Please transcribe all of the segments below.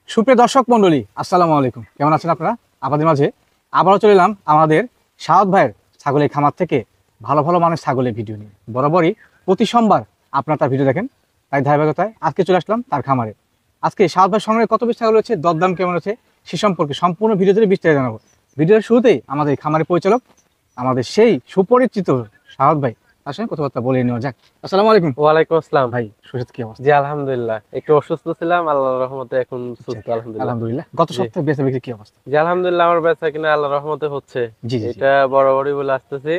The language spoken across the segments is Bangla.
সুপ্রিয় দর্শক মন্ডলী, আসসালামু আলাইকুম। কেমন আছেন আপনারা? আপনাদের মাঝে আবারও চলে এলাম আমাদের শাহাদ ভাইয়ের ছাগলের খামার থেকে ভালো ভালো মানের ছাগলের ভিডিও নিয়ে। বরাবরই প্রতি সোমবার আপনারা তার ভিডিও দেখেন, তাই ধারাবাহিকতায় আজকে চলে আসলাম তার খামারে। আজকে শাহাদ ভাইয়ের সঙ্গে কত পিস ছাগল রয়েছে, দরদাম কেমন আছে, সে সম্পর্কে সম্পূর্ণ ভিডিও ধরে বিস্তারিত জানাবো। ভিডিওর শুরুতেই আমাদের খামারের পরিচালক, আমাদের সেই সুপরিচিত শাহাদ ভাই, তার সঙ্গে কথাবার্তা বলে নেওয়া যাক। আসসালামু আলাইকুম। ওয়ালাইকুম আসসালাম। ভাই সুস্থ কি অবস্থা? জি আলহামদুলিল্লাহ, একটু অসুস্থ ছিলাম, আল্লাহর রহমতে এখন সুস্থ আলহামদুলিল্লাহ। আলহামদুলিল্লাহ। গত সপ্তাহে বেচা বিক্রি কি অবস্থা? জি আলহামদুলিল্লাহ, আমার বেচা কিনা আল্লাহর রহমতে হচ্ছে। জি জি, এটা বরাবরই বলে আসতেছি,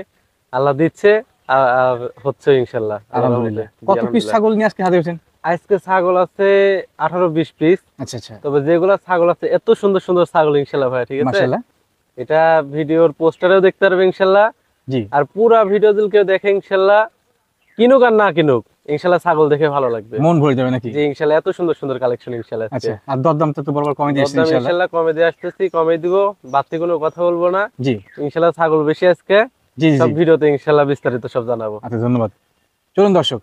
আল্লাহ দিচ্ছে আর হচ্ছে ইনশাআল্লাহ। আলহামদুলিল্লাহ। কত পিস ছাগল নিয়ে আজকে হাজির হয়েছেন? আজকে ছাগল আছে 18-20 পিস। আচ্ছা আচ্ছা, তবে যেগুলা ছাগল আছে এত সুন্দর সুন্দর ছাগল ইনশাআল্লাহ ভাই, ঠিক আছে? মাশাআল্লাহ। এটা ভিডিওর পোস্টারেও দেখতে পারবে ইনশাআল্লাহ। জি, আর পুরা ভিডিও যদি কেউ দেখে ইনশাআল্লাহ, কিনুক আর না কিনুক, ইনশাআল্লাহ ছাগল দেখে ভালো লাগবে, মন ভরে যাবে নাকি? জি ইনশাআল্লাহ। এত সুন্দর সুন্দর কালেকশন ইনশাআল্লাহ। আচ্ছা, আর দরদাম তো বরাবর কমে দিয়েছেন দরদাম ইনশাআল্লাহ। ইনশাআল্লাহ কমে দিয়ে আসতেছি, কমে দিব, বাড়তি কোনো কথা বলবো না। জি ইনশাআল্লাহ ছাগল বেশি আজকে, জি জি সব জি। ভিডিওতে ইনশাআল্লাহ বিস্তারিত সব জানাবো। আচ্ছা, ধন্যবাদ। চলুন দর্শক,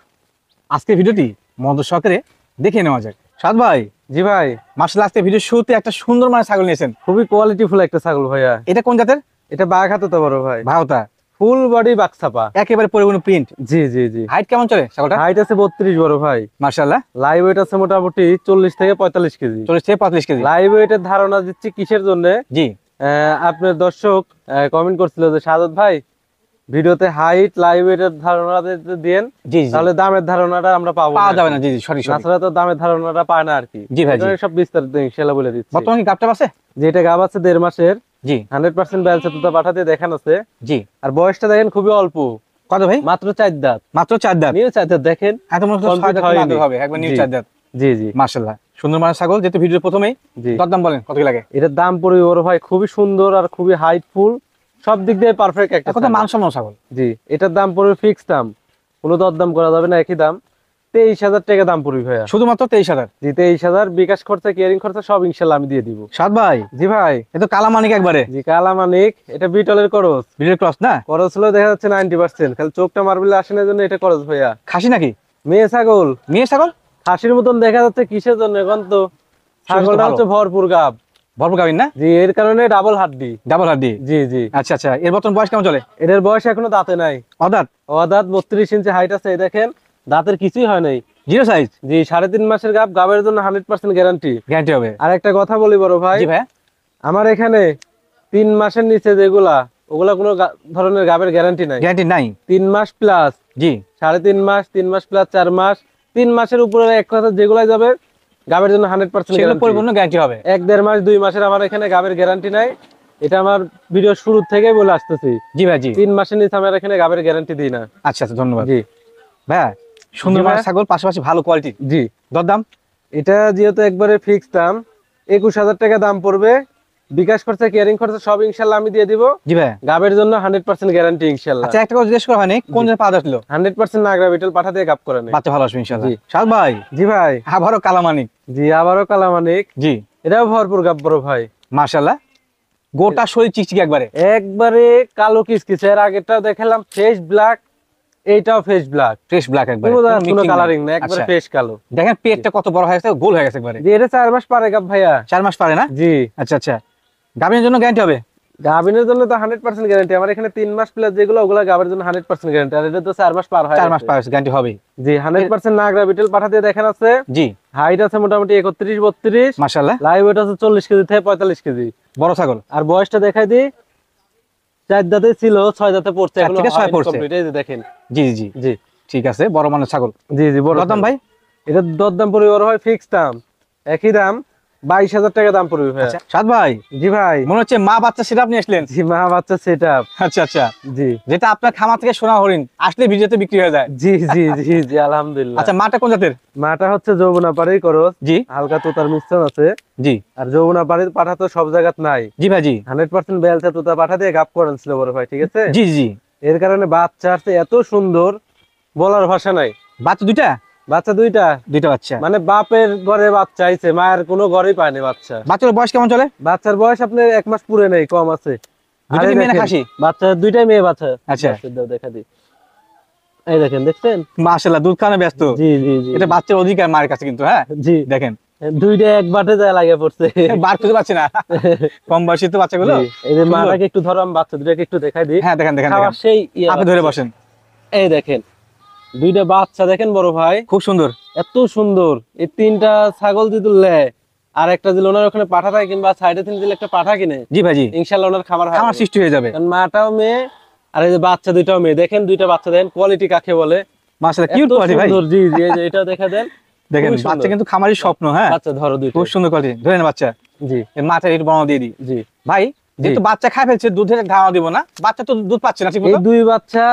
আজকে ভিডিওটি মনোযোগ সহকারে দেখে নেওয়া যাক। সাদ ভাই, জি ভাই, মাশাআল্লাহ, আজকে ভিডিওর শুরুতে একটা সুন্দর মানের ছাগল নিয়েছেন। খুবই কোয়ালিটিফুল একটা ছাগল ভাইয়া। এটা কোন জাতের? এটা বাঘাতে তো বড় ভাই, ভাওতা, ফুল বডি বাক্সাপা, একেবারে পরিপূর্ণ প্রিন্ট। জি জি জি। হাইট কেমন চলে ছাগলটা? হাইট আছে 32 বড় ভাই। মাশাআল্লাহ। লাইভ ওয়েট আছে মোটামুটি 40 থেকে 45 কেজি। 40 থেকে 45 কেজি। লাইভ ওয়েটের ধারণা দিচ্ছি কিসের জন্য? জি, আপনার দর্শক কমেন্ট করছিল যে সাদত ভাই ভিডিওতে হাইট লাইভ ওয়েটের ধারণা দিয়েন, জি জি, তাহলে দামের ধারণাটা আমরা পাবো পাওয়া না। যাবে না। জি জি, সরি সরি। তাছাড়া তো দামের ধারণাটা পায় না আর কি। জি ভাই, জি। সব বিস্তারিত ইনশাআল্লাহ বলে দিচ্ছি। বর্তমানে কি গাবটা আছে? যেটা গাব আছে 1.5 মাসের, জি 100% ব্যালেন্স তো পাঠাতে দেখান আছে। জি। আর বয়সটা দেখেন খুবই অল্প, কত ভাই? মাত্র 4 দাঁত। মাত্র 4 দাঁত। নিউ 4 দাঁত দেখেন। এত মনে হচ্ছে 6 দাঁত হয়নি। মাত্র হবে, একবার নিউ জি। 4 দাঁত। জি জি। মাশাআল্লাহ, সুন্দর মানের ছাগল। যেহেতু ভিডিওর প্রথমেই জি। দরদাম বলেন কত কি লাগে? এটার দাম পড়বে বড় ভাই খুবই সুন্দর আর খুবই হাইটফুল, সব দিক দিয়ে পারফেক্ট একটা কত ছাগল। মানসম্মত ছাগল। জি, এটার দাম পড়বে ফিক্স দাম, কোনো দরদাম করা যাবে না, একই দাম। 23,000 টাকা দাম পড়বে ভাইয়া। শুধুমাত্র 23,000? জি 23,000, বিকাশ খরচা কেয়ারিং খরচা সব ইনশাআল্লাহ আমি দিয়ে দিব। সাদ ভাই, জি ভাই। এ তো কালা মানিক একবারে। জি কালা মানিক, এটা বিটলের করস। ভিডিওর ক্রস না? করস হলো দেখা যাচ্ছে 90%, খালি চোখটা মারবিলে আসে না জন্য এটা করস ভাইয়া। খাসি নাকি? মেয়ে ছাগল, মেয়ে ছাগল? খাসির মতন দেখা যাচ্ছে কিসের জন্য এখন তো? ছাগলটা ভালো। হচ্ছে ভরপুর গাব। ভরপুর গাবিন না? জি, এর কারণে ডাবল হাড্ডি। ডাবল হাড্ডি। জি জি। আচ্ছা আচ্ছা, এর বর্তমান বয়স কেমন চলে? এটার বয়স এখনো দাঁতে নাই, অদাঁত? অদাঁত। 32 ইঞ্চি হাইট আছে, এই দেখেন দাঁতের কিছুই হয় নাই। Zero size? জি 3.5 মাসের গাব, গাবের জন্য 100% গ্যারান্টি। গ্যারান্টি হবে? আর একটা কথা বলি বড় ভাই, জি ভাই। আমার এখানে 3 মাসের নিচে যেগুলা, ওগুলা কোনো ধরনের গাবের গ্যারান্টি নাই। গ্যারান্টি নাই? 3 মাস প্লাস, জি 3.5 মাস, 3 মাস প্লাস 4 মাস, 3 মাসের উপরে এক কথা যেগুলাই যাবে গাবের জন্য 100% সেগুলো গ্যারান্টি। পরিপূর্ণ গ্যারান্টি হবে? 1-1.5 মাস 2 মাসের আমার এখানে গাবের গ্যারান্টি নাই। এটা আমার ভিডিও শুরু থেকেই বলে আসতেছি। জি ভাই, জি। 3 মাসের নিচে আমার এখানে গাবের গ্যারান্টি দিই না। আচ্ছা আচ্ছা, ধন্যবাদ জি ভাইয়া। সুন্দর জি মানের ভাইয়া। ছাগল, পাশাপাশি ভালো কোয়ালিটি। জি। দরদাম? এটা যেহেতু একবারে ফিক্স দাম, 21,000 টাকা দাম পড়বে, বিকাশ খরচা কেয়ারিং খরচা সব ইনশাআল্লাহ আমি দিয়ে দিব। জি ভাই। গাবের জন্য 100% গ্যারান্টি ইনশাআল্লাহ। আচ্ছা, একটা কথা জিজ্ঞেস করা হয়নি, কোন জায়গায় পাওয়া যাচ্ছিল? 100% নাগরা বিটল পাঠা দিয়ে গাব করে নেই। বাচ্চা ভালো আসবে ইনশাআল্লাহ। জি। সাদ ভাই, জি ভাই। আবারও কালা মানিক। জি আবারও কালামানিক, জি এটাও ভরপুর গাব বড় ভাই। মাশাআল্লাহ, গোটা শরীর চিকচিকি একবারে। একবারে কালো কিসকিস। এর আগেরটা দেখালাম ফেস ব্ল্যাক, এইটাও ফেস ব্ল্যাক, ফ্রেশ ব্ল্যাক একবারে, কোনো কোনো কোনো mixing কালারিং নাই। না, একবারে আচ্ছা, ফেস কালো। দেখেন পেটটা কত বড় হয়ে গেছে, গোল হয়ে গেছে একবারে। জি এটা 4 মাস পারে গাব ভাইয়া। 4 মাস পারে না? জি। আচ্ছা আচ্ছা, গাভিনের জন্য গ্যারান্টি হবে? গাভিনের জন্য তো 100% গ্যারান্টি। আমার এখানে 3 মাস প্লাস যেগুলো, ওগুলা গাবের জন্য 100% গ্যারান্টি। আর এটা তো 4 মাস পার হয়। 4 মাস পার গ্যারান্টি হবে? জি 100% নাগরা বিটল পাঠা দিয়ে দেখেন আছে। জি হাইট আছে মোটামুটি 31-32, মাশাআল্লাহ, লাইভ ওয়েট আছে 40 কেজি থেকে 45 কেজি। বড় ছাগল। আর বয়সটা দেখাই দিই, 4 দাঁতে ছিল, 6 দাঁতে পড়ছে, 4 এখনো থেকে 6 হয়নি পড়ছে। complete, এই যে দেখেন। জি জি জি, জি ঠিক আছে, বড় মানের ছাগল। জি জি। বড় দরদাম ছাগল। ভাই? এটা দরদাম পড়বে বড় হয় ফিক্স দাম, একই দাম, 22,000 টাকা দাম পড়বে ভাই। আচ্ছা সাদ ভাই, জি ভাই। মনে হচ্ছে মা বাচ্চা সেটা আপনি আসলেন। জি মা বাচ্চা সেটআপ। আচ্ছা আচ্ছা, জি যেটা আপনার খামার থেকে সোনা হরিণ আসলে ভিডিওতে বিক্রি হয়ে যায়। জি জি জি জি আলহামদুলিল্লাহ। আচ্ছা, মাটা কোন জাতের? মাটা হচ্ছে যৌবনা পাড়েই করস, জি হালকা তোতার মিশ্রণ আছে। জি আর যৌবনা পাড়ির পাঠা তো সব জায়গাত নাই। জি ভাই, জি 100% বেলচা তোতা পাঠা দিয়ে গাপ করেন ছিল বড় ভাই, ঠিক আছে? জি জি। এর কারণে বাচ্চা আসছে এত সুন্দর, বলার ভাষা নাই। বাচ্চা দুইটা? বাচ্চা দুইটা, দুইটা বাচ্চা। মানে বাপের ঘরে বাচ্চা আইছে, মায়ের কোনো ঘরেই পায়নি বাচ্চা। বাচ্চার বয়স কেমন চলে? বাচ্চার বয়স আপনার 1 মাস পুরে নেই, কম আছে। দুইটা কি মেয়ে না খাসি? বাচ্চা দুইটাই মেয়ে বাচ্চা। আচ্ছা। দাও দেখা দি, এই দেখেন, দেখছেন? মাশাআল্লাহ, দুধ খাওয়ানো ব্যস্ত। জি জি জি। এটা বাচ্চার অধিকার মায়ের কাছে কিন্তু। হ্যাঁ জি দেখেন, দুইটা এক বাটে যায় লাগে পড়ছে। বার খুঁজে পাচ্ছি না, কম বয়সী তো বাচ্চাগুলো। জি, এই যে মাটাকে একটু ধরো, আমি বাচ্চা দুটাকে একটু দেখাই দিই। হ্যাঁ দেখেন দেখেন খাওয়ার দেখেন। সেই ইয়ে আপনি ধরে বসেন। এই দেখেন দুইটা বাচ্চা দেখেন বড় ভাই, খুব সুন্দর। এত সুন্দর। এই তিনটা ছাগল যদি নেয় আর একটা যদি ওনার ওখানে পাঠা থাকে কিংবা সাইডে তিনি যদি একটা পাঠা কিনে, জি ভাই জি, ইনশাআল্লাহ ওনার খামার হয়। আমার সৃষ্টি হয়ে যাবে। কারণ মাটাও মেয়ে আর এই যে বাচ্চা দুইটাও মেয়ে। দেখেন দুইটা বাচ্চা দেখেন কোয়ালিটি কাকে বলে, মাশাআল্লাহ এত কিউট কোয়ালিটি ভাই। সুন্দর। জি জি, এই যে এটা দেখা দেন, দেখেন খুবই সুন্দর। বাচ্চা কিন্তু খামারি স্বপ্ন। হ্যাঁ বাচ্চা ধরো দুইটা। খুব সুন্দর কোয়ালিটি। ধরেন বাচ্চা, জি এর মাথায় একটু বড় দিয়ে দিই জি ভাই। যেহেতু বাচ্চা খাই ফেলছে, দুধের ঘাওয়া দিব না, বাচ্চা তো দুধ পাচ্ছে না ঠিক এই মতো। দুই বাচ্চা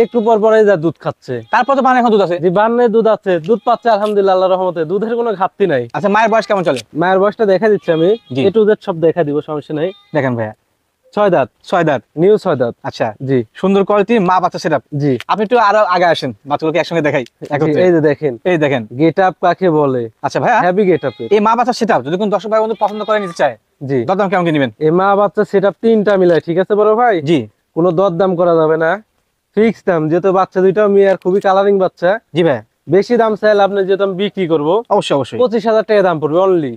একটু পর পরে যা দুধ খাচ্ছে। তারপর তো মানে এখন দুধ আছে। জি বান্নে দুধ আছে, দুধ পাচ্ছে আলহামদুলিল্লাহ, আল্লাহর রহমতে দুধের কোনো ঘাটতি নাই। আচ্ছা মায়ের বয়স কেমন চলে? মায়ের বয়সটা দেখা দিচ্ছি আমি, জি। এ টু জেড সব দেখা দিব, সমস্যা নাই। দেখেন ভাইয়া 6 দাঁত, 6 দাঁত। নিউ 6 দাঁত। আচ্ছা জি সুন্দর কোয়ালিটি মা বাচ্চা সেটআপ। জি আপনি একটু আরো আগে আসেন, বাচ্চাগুলোকে একসঙ্গে দেখাই জি, একত্রে। এই যে দেখেন এই দেখেন। গেট আপ কাকে বলে, আচ্ছা ভাইয়া, হেভি গেট আপে। এই মা বাচ্চা সেটআপ যদি কোন দর্শক ভাই বন্ধু পছন্দ করে নিতে চায়, জি দরদাম কেমন কি নেবেন? এই মা বাচ্চা সেটআপ তিনটা মিলায়, ঠিক আছে বড় ভাই? জি কোনো দরদাম করা যাবে না, ফিক্স দাম। যেহেতু বাচ্চা দুইটাও মেয়ে আর খুবই কালারিং বাচ্চা, জি ভাই বেশি দাম চাইলে আপনি যেহেতু আমি বিক্রি করবো, অবশ্যই অবশ্যই। 25,000 টাকা দাম পড়বে। Only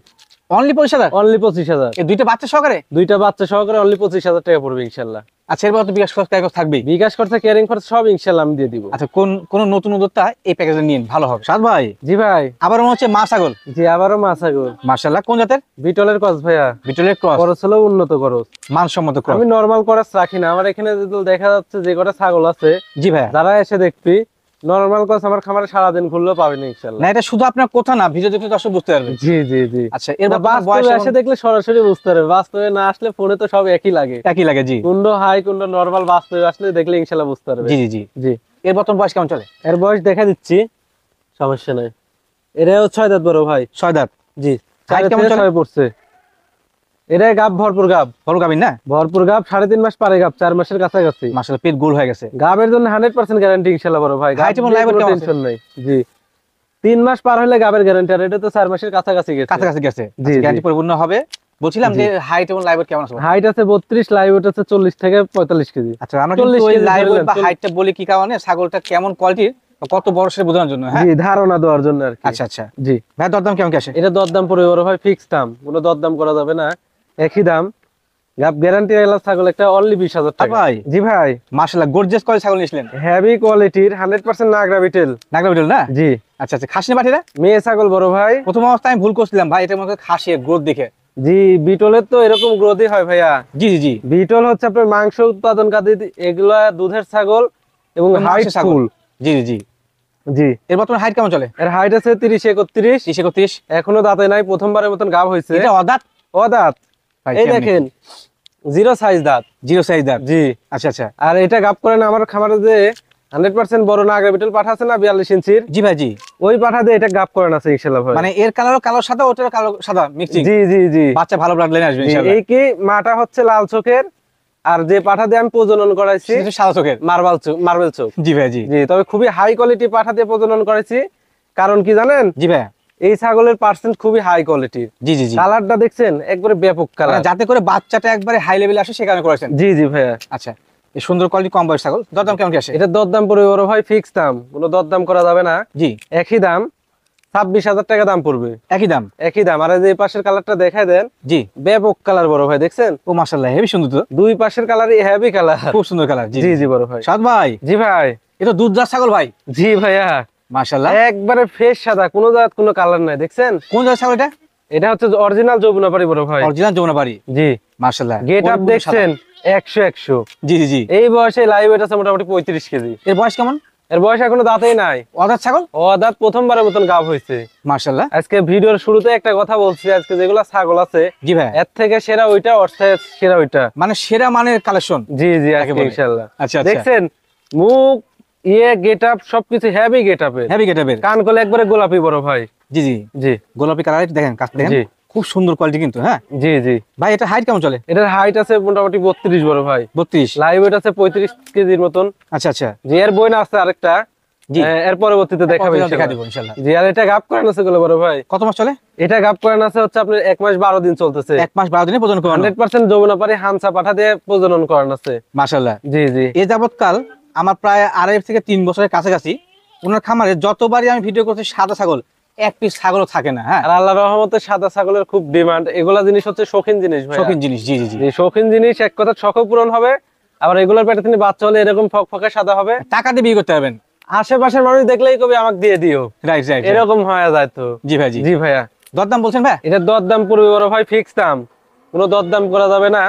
only 25,000? অনলি 25,000। এই দুইটা বাচ্চা সহকারে? দুইটা বাচ্চা সহকারে অনলি 25,000 টাকা পড়বে ইনশাল্লাহ। আচ্ছা এরপর তো বিকাশ খরচ থাকবেই। বিকাশ খরচা, কেয়ারিং খরচ সব ইনশাল্লাহ আমি দিয়ে দিব। আচ্ছা কোন নতুন উদ্যোক্তা এই প্যাকেজে নিন, ভালো হবে। সাদ ভাই জি ভাই। আবার মনে হচ্ছে মা ছাগল। জি আবারও মাছাগর, মাশাআল্লাহ কোন জাতের? বিটলের কস ভাইয়া। বিটলের ক্রস, খরচ হলো উন্নত খরচ, মানসম্মত ক্রস। আমি নরমাল খরচ রাখি না। আমার এখানে যেগুলো দেখা যাচ্ছে যে কটা ছাগল আছে, জি ভাই। যারা এসে দেখবি নরমাল খরচ আমার খামারে সারাদিন ঘুরলেও পাবেন ইনশাল্লাহ। না এটা শুধু আপনার কথা না, ভিডিও দেখলে দর্শক বুঝতে পারবে। জি জি জি। আচ্ছা এর না, বাস্তবে এসে দেখলে সরাসরি বুঝতে পারবে, বাস্তবে না আসলে ফোনে তো সব একই লাগে। একই লাগে। জি কুন্ড হাই কুন্ড নরমাল, বাস্তবে আসলে দেখলে ইনশাল্লাহ বুঝতে পারবে। জি জি জি। জি এর বর্তমান বয়স কেমন চলে? এর বয়স দেখা দিচ্ছি, সমস্যা নাই। এরাও 6 দাঁত বড় ভাই। 6 দাঁত। জি Height কেমন চলে? 6 পড়ছে। এরাই গাব, ভরপুর গাব। বড় গাবিন না? ভরপুর গাব, 3.5 মাস পারে গাব, 4 মাসের কাছাকাছি। মাশাআল্লাহ পেট গোল হয়ে গেছে। গাবের জন্য 100% গ্যারান্টি ইনশাআল্লাহ বড় ভাই। Height এবং live weight কেমন আছে? টেনশন নাই। জি 3 মাস পার হলে গাবের গ্যারান্টি, আর এটা তো 4 মাসের কাছাকাছি গেছে। কাছাকাছি গেছে। জি, গ্যারান্টি জি। পরিপূর্ণ হবে। বলছিলাম যে হাইট এবং লাইভ কেমন আছে? হাইট আছে 32, লাইভ ওয়েট আছে 40 থেকে 45 কেজি। আচ্ছা আমরা কিন্তু 40 ওই কেজি লাইভ ধরলেন, বা হাইটটা বলি কি কারণে, ছাগলটা কেমন কোয়ালিটির কত বড় সে বোঝানোর জন্য। হ্যাঁ জি ধারণা দেওয়ার জন্য আর কি। আচ্ছা আচ্ছা। জি ভাই দরদাম কেমন কি আসে? এটা দরদাম পড়বে বড় ভাই, ফিক্স দাম, কোনো দরদাম করা যাবে না, একই দাম। গাব গ্যারান্টি এলা ছাগল একটা অনলি 20,000 টাকা। ভাই জি ভাই। মাশাআল্লাহ গর্জিয়াস কোয়ালিটি ছাগল নিয়েছিলেন। হেভি কোয়ালিটির 100% নাগরা বিটেল। নাগরা বিটল না? জি আচ্ছা আচ্ছা। খাসি না পাঠিরা? মেয়ে ছাগল বড় ভাই। প্রথম অবস্থায় আমি ভুল করছিলাম ভাই, এটার মধ্যে খাসি গ্রোথ দেখে। জি বিটলের তো এরকম গ্রোথই হয় ভাইয়া। জি জি জি। বিটল হচ্ছে আপনার মাংস উৎপাদনকারী, এগুলা দুধের ছাগল এবং হাইট ফুল। জি জি জি। জি এর বর্তমান হাইট কেমন চলে? এর হাইট আছে 30 31। 30 31। এখনো দাঁতে নাই, প্রথমবারের মতন গাব হয়েছে। এটা অদাঁত? ও দাঁত, ভাই এই কেমনে? দেখেন জিরো সাইজ দাঁত। জিরো সাইজ দাঁত। জি আচ্ছা আচ্ছা। আর এটা গাব করে না আমার খামারে যে 100% বড় নাগরা বিটল পাঠা আছে না 42 ইঞ্চির, জি ভাই জি। ওই পাঠা দিয়ে এটা গাব করেন আছে ইনশাআল্লাহ ভাই। মানে এর কালারও কালো সাদা, ওটারও কালো সাদা মিক্সিং। জি জি জি। বাচ্চা ভালো ব্লাড লাইন আসবে জি, ইনশাআল্লাহ। এই কি মাটা হচ্ছে লাল চোখের, আর যে পাঠা দিয়ে আমি প্রজনন করাইছি এটা সাদা চোখের। মার্বেল চোখ। জি ভাই জি। জি তবে খুবই হাই কোয়ালিটি পাঠা দিয়ে প্রজনন করেছি। কারণ কি জানেন, জি ভাই। এই ছাগলের পার্সেন্ট খুবই হাই কোয়ালিটির। জি জি জি। কালারটা দেখছেন একবারে ব্যাপক মানে কালার। যাতে করে বাচ্চাটা একবারে হাই লেভেলে আসে সে কারণে করেছেন। জি জি ভাইয়া। আচ্ছা এই সুন্দর কোয়ালিটি কম বয়স ছাগল দরদাম কেমন কি আসে? এটা দরদাম পড়বে বড় ভাই, ফিক্স দাম, কোনো দরদাম করা যাবে না। জি একই দাম, 26,000 টাকা দাম পড়বে। একই দাম। একই দাম। আর এই যে এই পাশের কালারটা দেখাই দেন, জি। ব্যাপক কালার বড় ভাই, দেখছেন ও মাশাআল্লাহ হেভি সুন্দর তো। দুই পাশের কালারই হেভি কালার। খুব সুন্দর কালার। জি জি জি বড় ভাই। সাদ ভাই জি ভাই। এটা দুধদার ছাগল ভাই। জি ভাইয়া। মাশাআল্লাহ। একবারে ফ্রেশ সাদা, কোনো জাত কোনো কালার নাই, দেখছেন। কোন জাতের ছাগল এটা? এটা হচ্ছে অরিজিনাল যমুনাপাড়ি বড় ভাই। অরিজিনাল যমুনাপাড়ি। জি মাশাআল্লাহ। গেট আপ দেখছেন 100 জি জি জি। এই বয়সে লাইভ ওয়েট আছে মোটামুটি 35 কেজি। এর বয়স কেমন? এর বয়স এখনো দাঁতেই নাই। অদাঁত ছাগল? ও দাঁত প্রথমবারের মতন গাব হয়েছে। মাশাআল্লাহ। আজকে ভিডিওর শুরুতে একটা কথা বলছি, আজকে যেগুলা ছাগল আছে জি ভাই। এর থেকে সেরা ওইটা, অর্থাৎ সেরা ওইটা। মানে সেরা মানের কালেকশন। জি জি তাকে আজকে বলে। ইনশাআল্লাহ। আচ্ছা আচ্ছা। দেখছেন মুখ গেট আপ সবকিছু হেভি গেট আপের। হেভি গেটআপের। কান কলে একবারে গোলাপি বড় ভাই। জি জি। জি গোলাপি কালার দেখেন, কাছ দেখেন। জি খুব সুন্দর কোয়ালিটি কিন্তু। হ্যাঁ জি জি। ভাই এটা হাইট কেমন চলে? এটার হাইট আছে মোটামুটি 32 বড় ভাই। 32। লাইভ ওয়েট আছে 35 কেজির মতন। আচ্ছা আচ্ছা। জি এর বইনা আছে আরেকটা, জি এর পরবর্তীতে দেখাবো দেখা ইনশাআল্লাহ। দিব ইনশাআল্লাহ। জি আর এটা গাব করানো আছে গুলো বড় ভাই। কত মাস চলে? এটা গাব করানো আছে হচ্ছে আপনার 1 মাস 12 দিন চলতেছে। 1 মাস 12 দিনে প্রজনন করানো। 100% যমুনাপাড়ি হামসা পাঠা দিয়ে প্রজনন করানো আছে। মাশাআল্লাহ। জি জি। এই যাবৎকাল আমার প্রায় 2.5 থেকে 3 বছরের কাছাকাছি ওনার খামারে যতবারই আমি ভিডিও করছি সাদা ছাগল এক পিস ছাগলও থাকে না। হ্যাঁ, আর আল্লাহর রহমতে সাদা ছাগলের খুব ডিমান্ড। এগুলা জিনিস হচ্ছে শৌখিন জিনিস ভাই, শৌখিন জিনিস। জি জি জি। এই শৌখিন জিনিস এক কথা শখও পূরণ হবে। আবার এগুলোর পেটে তিনি বাচ্চা হলে এরকম ফকফকে সাদা হবে, টাকা দিয়ে বিয়ে করতে পারবেন। আশেপাশের মানুষ দেখলেই কবি আমাকে দিয়ে দিও, রাইট রাইট। এরকম হয়ে যায় তো। জি ভাই জি। জি ভাইয়া, দরদাম বলছেন ভাই? এটা দরদাম পড়বে বড় ভাই ফিক্স দাম, কোনো দরদাম করা যাবে না।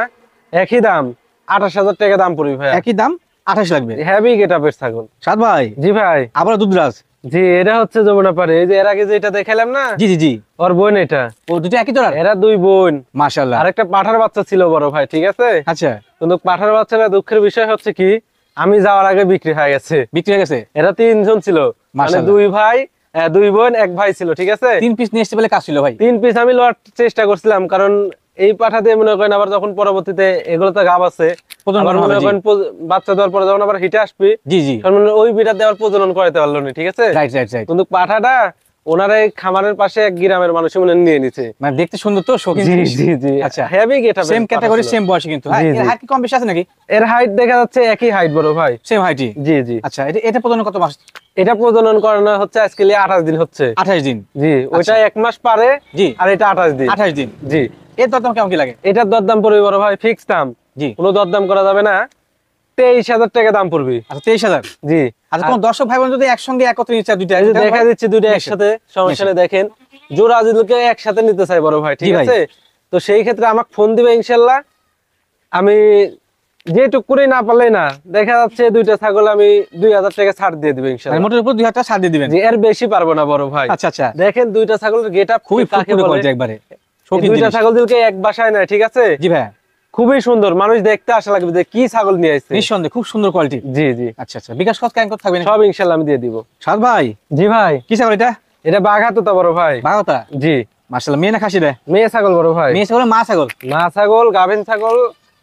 একই দাম 28,000 টাকা দাম পড়বে ভাইয়া। একই দাম 28 লাগবে। হেভি গেটআপের ছাগল। সাদ ভাই, জি ভাই। আবার দুধরাজ। জি, এটা হচ্ছে যমুনা পারে, এই যে এর আগে যেটা দেখালাম না, জি জি জি। ওর বোন এটা। ও দুটো একই জোড়া? এরা দুই বোন। মাশাআল্লাহ। আর একটা পাঠার বাচ্চা ছিল বড় ভাই, ঠিক আছে। আচ্ছা, কিন্তু পাঠার বাচ্চাটা দুঃখের বিষয় হচ্ছে কি, আমি যাওয়ার আগে বিক্রি হয়ে গেছে। বিক্রি হয়ে গেছে? এরা 3 জন ছিল, মানে মাশাআল্লাহ। 2 ভাই, 2 বোন, 1 ভাই ছিল, ঠিক আছে। 3 পিস নিয়ে আসতে বলে কাজ ছিল ভাই। 3 পিস আমি লওয়ার চেষ্টা করছিলাম, কারণ এই পাঠা দিয়ে মনে করেন আবার যখন পরবর্তীতে এগুলো তো গাব আছে, প্রজনন আবার হবে, মনে জি। করেন বাচ্চা দেওয়ার পরে যখন আবার হিটে আসবে, জি জি। তখন মনে হয় ওই বিটা দেওয়ার প্রজনন করাতে পারলো না, ঠিক আছে। Right right right. কিন্তু পাঠাটা ওনারা এই খামারের পাশে এক গ্রামের মানুষ মনে নিয়ে নিছে। মানে দেখতে সুন্দর তো, শৌখিন জি জিনিস। জি জি। আচ্ছা, heavy getup, same category, same বয়সী কিন্তু। হ্যাঁ, জি, এর জি। হাইট কি কম বেশি আছে নাকি? এর হাইট দেখা যাচ্ছে একই হাইট বড় ভাই। সেম হাইটই? জি জি। আচ্ছা, এটা প্রজনন কত মাস? এটা প্রজনন করানো হচ্ছে আজকে 28 দিন হচ্ছে। 28 দিন? জি, ওইটা 1 মাস পারে। জি। আর এটা 28 দিন। 28 দিন। জি। এর দরদাম কেমন কি লাগে? এটার দরদাম পড়বে বড় ভাই ফিক্স দাম, জি। কোনো দরদাম করা যাবে না, 23,000 টাকা দাম পড়বে। আচ্ছা, 23,000। জি। আচ্ছা, কোন দর্শক ভাই বোন যদি একসঙ্গে একত্রে নিতে চায় দুইটা, এই যে দেখা দিচ্ছে দুইটা একসাথে, সমস্যা নেই। দেখেন জোড়া যদি একসাথে নিতে চাই বড় ভাই, ঠিক জি ভাই। আছে, তো সেই ক্ষেত্রে আমাকে ফোন দিবে ইনশাল্লাহ। আমি যেটুক করে না পারলে না, দেখা যাচ্ছে দুইটা ছাগল আমি 2,000 টাকা ছাড় দিয়ে দিবে মানে ইনশাল্লাহ। মোটের উপর 2,000 টাকা ছাড় দিয়ে দিবেন? জি, এর বেশি পারবো না বড় ভাই। আচ্ছা আচ্ছা। দেখেন দুইটা ছাগলের গেটআপ খুবই কাকে ফুটফুটে বলে, কোয়ালিটি একবারে, এই শৌখিন দুইটা জিনিস। ছাগল দিলকে এক বাসায় না, ঠিক আছে। জি ভাই। খুবই সুন্দর, মানুষ দেখতে আসা লাগবে যে কি ছাগল নিয়ে আসছে। নিঃসন্দেহে খুব সুন্দর কোয়ালিটি। জি জি। আচ্ছা আচ্ছা, বিকাশ খরচ কেমন থাকবে? সব ইনশাল্লাহ আমি দিয়ে দিব। সাদ ভাই, জি ভাই। কি ছাগল এটা? এটা বাঘাতোতা বড় ভাই। বাঘাতা? জি। মাশাআল্লাহ। মেয়ে না খাসি রে? মেয়ে ছাগল বড় ভাই। মেয়ে ছাগল, মা ছাগল? মা ছাগল, গাভিন ছাগল।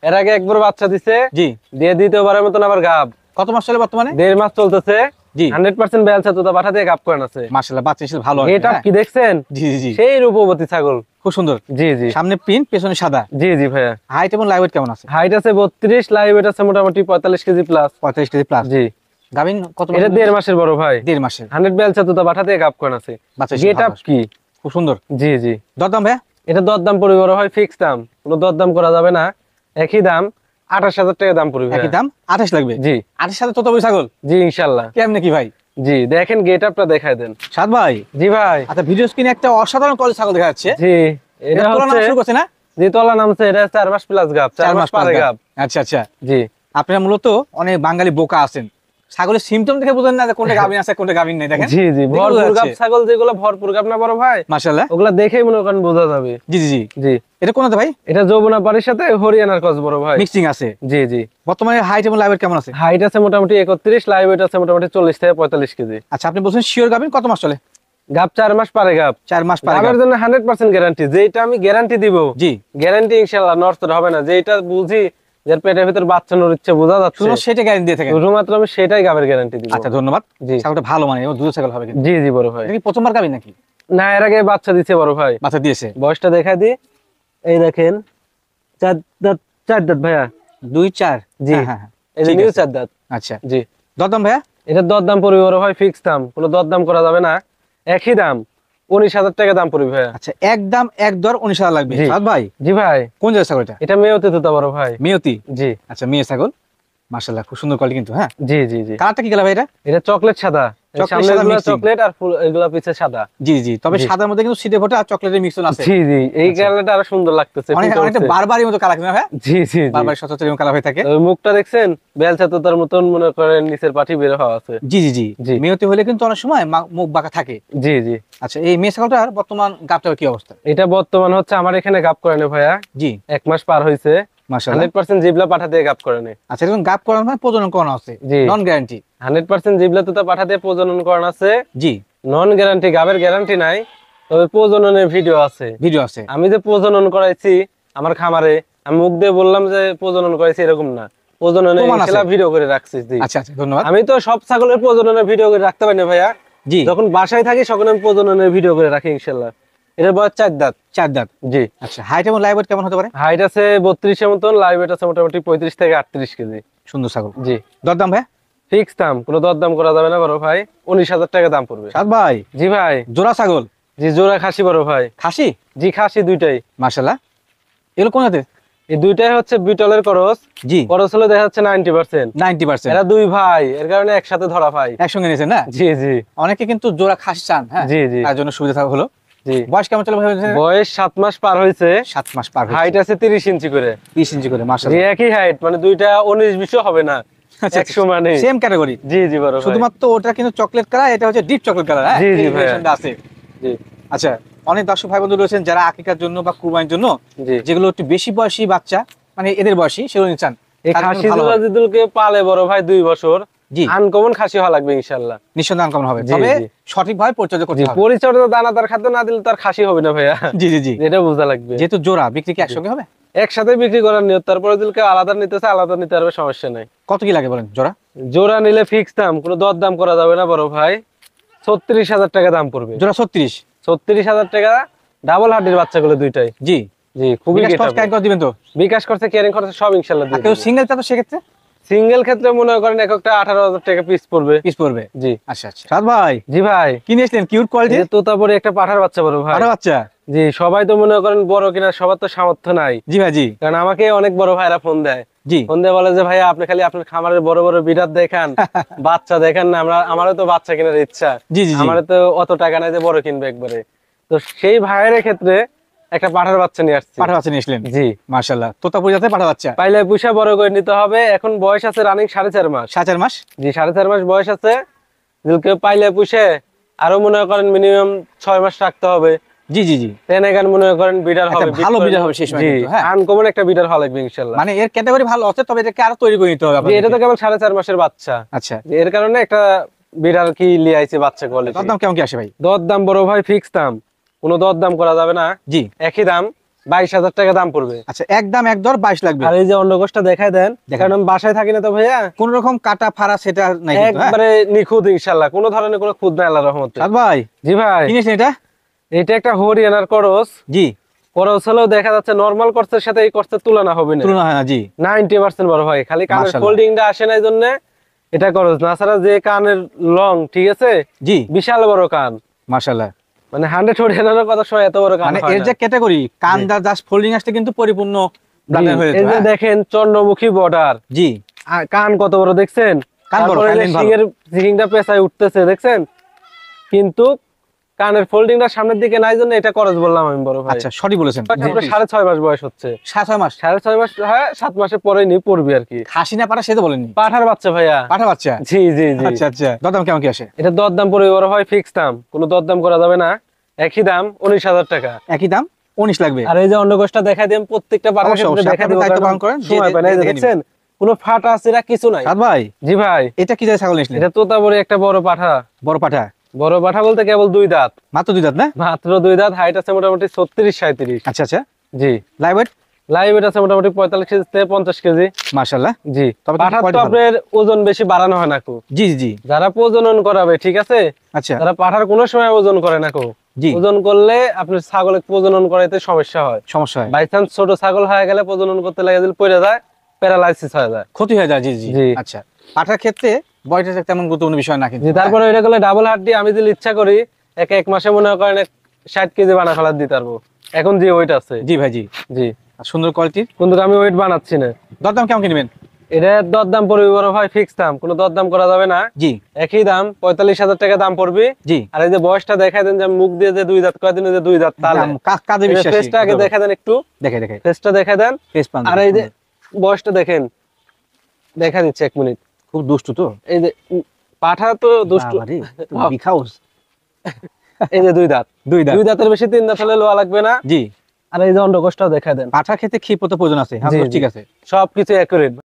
এর আগে একবার বাচ্চা দিছে, জি। দিয়ে দ্বিতীয়বারের মতন আবার গাব। কত মাস চলে বর্তমানে? 1.5 মাস চলতেছে। জি। 100% বেলছা তোতা পাঠা দিয়ে গাব করেন আছে। মাশাআল্লাহ, বাচ্চা ছিল ভালো আছে। এটা কি দেখছেন? জি জি জি। সেই রূপবতী ছাগল। খুব সুন্দর। জি জি। সামনে পিন, পেছনে সাদা। জি জি ভাইয়া। হাইট এবং লাইভ ওয়েট কেমন আছে? হাইট আছে 32, লাইভ ওয়েট আছে মোটামুটি 45 কেজি প্লাস। 45 KG plus. জি। গাবিন কত মাস? এটা 1.5 মাসের বড় ভাই। 1.5 মাসের। 100 বেলছা তোতা পাঠা দিয়ে গাব করেন আছে। বাচ্চা ছিল গেটআপ ভালো। কি খুব সুন্দর। জি জি। দরদাম ভাই? এটা দরদাম পড়বে বড় ভাই ফিক্স দাম, কোনো দরদাম করা যাবে না। একই দাম 28,000 টাকা দাম পড়বে। একই দাম 28 লাগবে? জি। 28 সাথে তোতাপুরি ছাগল? জি ইনশাআল্লাহ। কেমনে কি ভাই? জি, দেখেন গেটআপটা দেখায় দেন। সাদ ভাই, জি ভাই। আচ্ছা, ভিডিও স্ক্রিনে একটা অসাধারণ কোয়ালিটি ছাগল দেখা যাচ্ছে। জি, এটা এটা তোলা নাম হচ্ছে শুরু করছে না? জি, তোলা নামছে। এটা 4 মাস প্লাস গাব, 4 মাস পারে গাব। আচ্ছা আচ্ছা। জি। আপনারা মূলত অনেক বাঙালি বোকা আছেন, ছাগলের সিমটম দেখে বুঝেন না যে কোনটা গাবিন আছে কোনটা গাবিন নাই। দেখেন জি জি, ভরপুর গাব ছাগল যেগুলো ভরপুর গাব না বড় ভাই, মাশাআল্লাহ। ওগুলা দেখেই মনে করেন বোঝা যাবে। জি জি জি। জি। এটা কোনটা ভাই? এটা যমুনা পাড়ির সাথে হরিয়ানার ক্রস বড় ভাই, মিক্সিং আছে। জি জি। বর্তমানে হাইট এবং লাইভ ওয়েট কেমন আছে? হাইট আছে মোটামুটি 31, লাইভ ওয়েট আছে মোটামুটি 40 থেকে 45 কেজি। আচ্ছা, আপনি বলছেন শিওর গাবিন কত মাস চলে? গাব 4 মাস পারে গাব। 4 মাস পারে গাবের গাব। জন্য 100% গ্যারান্টি, যেটা আমি গ্যারান্টি দিব। জি। গ্যারান্টি ইনশাআল্লাহ নষ্ট হবে না। যেটা বুঝি যার পেটের ভিতর বাচ্চা নোর ইচ্ছে বোঝা যাচ্ছে, শুধু সেটা গ্যারান্টি দিয়ে থাকেন? শুধুমাত্র আমি সেটাই গাবের গ্যারান্টি দিব। আচ্ছা, ধন্যবাদ। জি। ছাগলটা ভালো মানে এবং দুধ ছাগল হবে কিন্তু। জি জি বড় ভাই। এটা কি প্রথমবার গাবিন নাকি? না, এর আগে বাচ্চা দিছে বড় ভাই। বাচ্চা দিয়েছে? বয়সটা দেখা দি, এই দেখেন 4 দাঁত, 4 দাঁত ভাইয়া। 2 4? জি। হ্যাঁ হ্যাঁ। এই যে ঠিক নিউ আছে। 4 দাঁত। আচ্ছা, জি। দরদাম ভাইয়া? এটার দরদাম পড়বে বড় ভাই ফিক্স দাম, কোনো দরদাম করা যাবে না। একই দাম 19,000 টাকা দাম পড়বে ভাইয়া। আচ্ছা, একদম এক দর 19,000 লাগবে। জি। সাদ ভাই, জি ভাই। কোন জায়গার ছাগল এটা? এটা মেয়তে তোতা বড় ভাই। মেয়তি? জি। আচ্ছা, মেয়ে ছাগল, মাশাআল্লাহ, খুব সুন্দর কোয়ালিটি কিন্তু। হ্যাঁ। জি জি জি। কালারটা কি কালার ভাই এটা? এটা চকলেট সাদা, চকলেট সামনে সাদা গুলো mixing। চকলেট আর ফুল এগুলা পিছে সাদা। জি জি, তবে জি। সাদার মধ্যে কিন্তু সিটে ফোটা আর চকলেটের মিক্সন আছে। জি জি, এই কালারটা আরো সুন্দর লাগতেছে। অনেকটা বারবারই মতো কালার না ভাই? জি জি জি। বারবার সচরাচর এরকম কালার হয়ে থাকে। ওই মুখটা দেখছেন, বেলচা তোতার মতন মনে করেন নিচের পাটি বের হওয়া আছে। জি জি জি। জি। মেয়তি হলে কিন্তু অনেক সময় মুখ বাঁকা থাকে। জি জি। আচ্ছা, এই মেয়ে ছাগলটার বর্তমান গাবটার কি অবস্থা? এটা বর্তমান হচ্ছে আমার এখানে গাব করে নে ভাইয়া, জি। 1 মাস পার হইছে। মাশাআল্লাহ। 100% জিবলা পাঠা দিয়ে গাব করে নে। আচ্ছা, এরকম গাব করানো হয়, প্রজনন করানো আছে, জি। Non guarantee? 100% জিবলা তোতা পাঠা দিয়ে প্রজনন করানো আছে। জি। নন গ্যারান্টি, গাবের গ্যারান্টি নাই, তবে প্রজননের ভিডিও আছে। ভিডিও আছে? আমি যে প্রজনন করাইছি আমার খামারে, আমি মুখ দিয়ে বললাম যে প্রজনন করাইছি এরকম না, প্রজননের প্রমাণ আছে? ভিডিও করে রাখছি। জি। আচ্ছা আচ্ছা, ধন্যবাদ। আমি তো সব ছাগলের প্রজননের ভিডিও করে রাখতে পারি না ভাইয়া। জি। যখন বাসায় থাকি তখন আমি প্রজননের ভিডিও করে রাখি ইনশাআল্লাহ। এটার বয়স 4 দাঁত। 4 দাঁত? জি। আচ্ছা, হাইট এবং লাইভ ওয়েট কেমন হতে পারে? হাইট আছে 32 এর মতন, লাইভ ওয়েট আছে মোটামুটি 35 থেকে 38 কেজি। সুন্দর ছাগল। জি। দরদাম ভাই? ফিক্স দাম, কোনো দরদাম করা যাবে না বড় ভাই। 19,000 টাকা দাম পড়বে। সাদ ভাই জি ভাই। জোড়া ছাগল? জি জোড়া খাসি বড় ভাই। খাসি? জি খাসি দুইটাই। মাশাআল্লাহ। এগুলো কোন জাতের? এই দুইটাই হচ্ছে বিটলের করস। জি। করস হলো দেখা যাচ্ছে 90%। 90%। এরা দুই ভাই, এর কারণে একসাথে ধরা ভাই। একসঙ্গে নিয়েছেন না? জি জি অনেকে কিন্তু জোড়া খাসি চান, হ্যাঁ, জি জি তার জন্য সুবিধা হলো। জি। বয়স কেমন চলে ভাই? বয়স 7 মাস পার হয়েছে। 7 মাস পার হয়েছে। হাইট আছে 30 ইঞ্চি করে। 30 ইঞ্চি করে, জি মাশাআল্লাহ। একই হাইট, মানে দুইটা 19-20 হবে না, এক সমানে। Same category. জি জি বড় ভাই। শুধুমাত্র ওটা কিন্তু চকলেট কালার, এটা হচ্ছে ডিপ চকলেট কালার, হ্যাঁ। জি, জি এই ভাইয়া। ভেরিয়েশনটা আছে। জি আচ্ছা, অনেক দর্শক ভাই বন্ধু রয়েছেন যারা আকিকার জন্য বা কুরবানির জন্য জি। যেগুলো একটু বেশি বয়সী বাচ্চা, মানে এদের বয়সী, সেগুলো নিতে চান। এই তাদের জন্য খাসি ভালো জোড়া হবে। যদি পালে বড় ভাই 2 বছর, জি। আনকমন খাসি হওয়া লাগবে ইনশাআল্লাহ। নিঃসন্দেহে আনকমন হবে, জি, তবে জি। সঠিকভাবে পরিচর্যা করতে জি হবে। পরিচর্যা, দানাদার খাদ্য না দিলে তার খাসি হবে না ভাইয়া। জি জি জি। এটা বোঝা লাগবে। যেহেতু জোড়া, বিক্রি কি একসঙ্গে হবে? একসাথে বিক্রি করার নিয়ত, তারপরে যদি কেউ আলাদা নিতে চায় আলাদা নিতে পারবে, সমস্যা নাই। কত কি লাগে বলেন জোড়া? জোড়া নিলে ফিক্স দাম, কোনো দর দাম করা যাবে না বড় ভাই। 36,000 টাকা দাম পড়বে। জোড়া 36? 36,000 টাকা, ডাবল হাড্ডির বাচ্চাগুলো দুইটাই। জি। জি খুবই বিকাশ গেট খরচ ক্যারি করে দিবেন তো? বিকাশ করছে, কেয়ারিং করছে, সব ইনশাআল্লাহ আর দিয়ে কেউ দেব। সিঙ্গেল চা তো সেক্ষেত্রে সিঙ্গেল ক্ষেত্রে মনে করেন একটা 18,000 টাকা পিস পড়বে। পিস পড়বে? জি। আচ্ছা আচ্ছা। সাদ ভাই জি ভাই। কি নিয়েছিলেন? কিউট কোয়ালিটি এই তোতাপুরি একটা পাঠার বাচ্চা বড় ভাই। আরে বাচ্চা? জি সবাই তো মনে করেন বড় কিনা, সবার তো সামর্থ্য নাই। জি ভাই জি। কারণ আমাকে অনেক বড় ভাইরা ফোন দেয়, জি। ফোন দিয়ে বলে যে ভাইয়া আপনি খালি আপনার খামারের বড় বড় বিডার দেখান, বাচ্চা দেখান না, আমারও তো বাচ্চা কেনার ইচ্ছা। জি জি জি। আমারও তো অত টাকা নাই যে বড় কিনবে একবারে। তো সেই ভাইয়ের ক্ষেত্রে একটা পাঠার বাচ্চা নিয়ে আসছি। পাঠা বাচ্চা নিয়েছিলেন? জি। মাশাআল্লাহ, তোতাপুরি জাতের পাঠা বাচ্চা। পাইলে পুষা বড় করে নিতে হবে। এখন বয়স আছে রানিং 4.5 মাস। 4.5 মাস? জি 4.5 মাস বয়স আছে। যদি কেউ পাইলে পুষে, আরো মনে করেন মিনিমাম 6 মাস রাখতে হবে। জি জি জি। তেনেগান মনে করেন বিডার একটা হবে, ভালো বিডার হবে সেই সময় জি কিন্তু, হ্যাঁ। আনকমন একটা বিডার হওয়া লাগবে ইনশাআল্লাহ। মানে এর ক্যাটাগরি ভালো আছে, তবে এটাকে আরো তৈরি করে নিতে হবে জি আপনাদের। এটা তো কেবল 4.5 মাসের বাচ্চা। আচ্ছা। যে এর কারণে একটা বিড়াল কি লিয়ে আইছে বাচ্চা কোয়ালিটি। দরদাম কেমন কি আসে ভাই? দর দাম বড় ভাই ফিক্স দাম, কোনো দর দাম করা যাবে না। জি। একই দাম, 22,000 টাকা দাম পড়বে। আচ্ছা, একদম এক দর 22 লাগবে। আর এই যে অন্ডকোষটা দেখায় দেন, দেখান। কারণ আমি বাসায় থাকি না তো ভাইয়া। কোন রকম কাটা ফাড়া সেটা নাই কিন্তু, হ্যাঁ। একবারে নিখুঁত ইনশাআল্লাহ, কোনো ধরনের কোনো খুঁত নাই আল্লাহর রহমতে। সাদ ভাই জি ভাই। কি নিয়েছেন এটা? এটা একটা হরিয়ানার করস। জি। করস হলেও দেখা যাচ্ছে নরমাল করসের সাথে এই করসের তুলনা হবে না। তুলনা হয় না, জি। 90% বড় ভাই, খালি কানের মাশাআল্লাহ। ফোল্ডিংটা আসে না, এই জন্য এটা করস না। ছাড়া যে কানের লং, ঠিক আছে, জি। বিশাল বড় কান। মাশাআল্লাহ। মানে 100 হরিয়ানার কথা সময় এত বড় কান মানে হয় এর না। যে ক্যাটাগরি, কানদার জাস্ট ফোল্ডিং আসতে কিন্তু পরিপূর্ণ জি, ব্লাডের হয়ে এই যেত, যে হ্যাঁ। দেখেন চন্দ্রমুখী বর্ডার, জি। কান কত বড় দেখছেন? কান বড়, তারপরে যে কান ভালো। শিংয়ের সিংটা পেছায় উঠতেছে দেখছেন, কিন্তু কানের ফোল্ডিংটা সামনের দিকে নাই জন্য এটা করস বললাম আমি বড় ভাই। আচ্ছা, সঠিক বলেছেন। তারপরে 6.5 মাস বয়স হচ্ছে। 7 মাস? 6.5 মাস, হ্যাঁ 7 মাসের পরে নি পড়বি আর কি। খাসি না পাঠা সেটা বলেননি? পাঠার বাচ্চা ভাইয়া। পাঠা বাচ্চা? জি জি জি। আচ্ছা আচ্ছা। দরদাম কেমন কি আসে? এটা দরদাম পড়বে বড় ভাই ফিক্স দাম, কোনো দরদাম করা যাবে না। একই দাম, 19,000 টাকা। একই দাম, 19 লাগবে। আর এই যে অন্ডকোষটা দেখাই দিন, প্রত্যেকটা পাঠার অবশ্যই, ক্ষেত্রে অবশ্যই, দেখাই আপনি দিব, দায়িত্ব কারণ পালন করেন, সময় পাই না। এই যে দেখে দেখছেন কোনো ফাটা আছে কিছু নাই। সাদ ভাই জি ভাই। এটা কি জাতের ছাগল নিয়েছিলেন? এটা তোতাপুরি একটা বড় পাঠা। বড় পাঠা? বড় পাঠা বলতে কেবল 2 দাঁত, মাত্র 2 দাঁত না? মাত্র 2 দাঁত। হাইট আছে মোটামুটি 36-37। আচ্ছা আচ্ছা। জি। Live weight? লাইভ ওয়েট আছে মোটামুটি 45 কেজি থেকে 50 কেজি। মাশাআল্লাহ। জি। তবে তো পাঠার তো quality ভালো। আপনার ওজন বেশি বাড়ানো হয় না কো। জি জি জি। যারা প্রজনন করাবে, ঠিক আছে, আচ্ছা। তারা পাঠার কোনো সময় ওজন করে না কো। জি। ওজন করলে আপনার ছাগল প্রজনন করাইতে সমস্যা হয়। সমস্যা হয়, বাই চান্স ছোট ছাগল হয়ে গেলে প্রজনন করতে লাগে যদি পড়ে যায়, প্যারালাইসিস হয়ে যায়। ক্ষতি হয়ে যায়। জি জি জি। আচ্ছা, পাঠার ক্ষেত্রে বয়সটা তেমন গুরুত্বপূর্ণ বিষয় না কিন্তু, জি। তারপরে এটা করলে ডাবল হাড্ডি, আমি যদি ইচ্ছা করি এক মাসে মনে করেন 60 কেজি বানা ফেলার দিতে পারবো, এখন যে ওয়েট আছে। জি ভাই জি। জি। আর সুন্দর কোয়ালিটির। কিন্তু আমি ওয়েট বানাচ্ছি না। দরদাম কেমন কিনবেন? এটার দরদাম পড়বে বড় ভাই ফিক্স দাম, কোনো দরদাম করা যাবে না। জি। একই দাম, 45,000 টাকা দাম পড়বে। জি। আর এই যে বয়সটা দেখাই দেন, যে মুখ দিয়ে যে 2 দাঁত, কয়দিন যে 2 দাঁত তালে কাজে বিশ্বাসী। ফেসটা আগে দেখা দেন একটু, দেখে দেখে ফেসটা দেখা দেন। ফেস পান। আর এই যে বয়সটা দেখেন, দেখা দিচ্ছে 1 মিনিট। খুব দুষ্টু তো। এই যে পাঠা তো দুষ্টু। বাবারে, তুমি বিখাউস। এই যে 2 দাঁত, 2 দাঁত। 2 দাঁতের বেশি 3 দাঁত হলে লোয়া লাগবে না। জি। আর এই যে অন্ডকোষটাও দেখা দেন। পাঠার ক্ষেত্রে ক্ষীর প্রয়োজন আছে, হ্যাঁ জি, ঠিক জি। আছে। সবকিছু অ্যাকুরেট।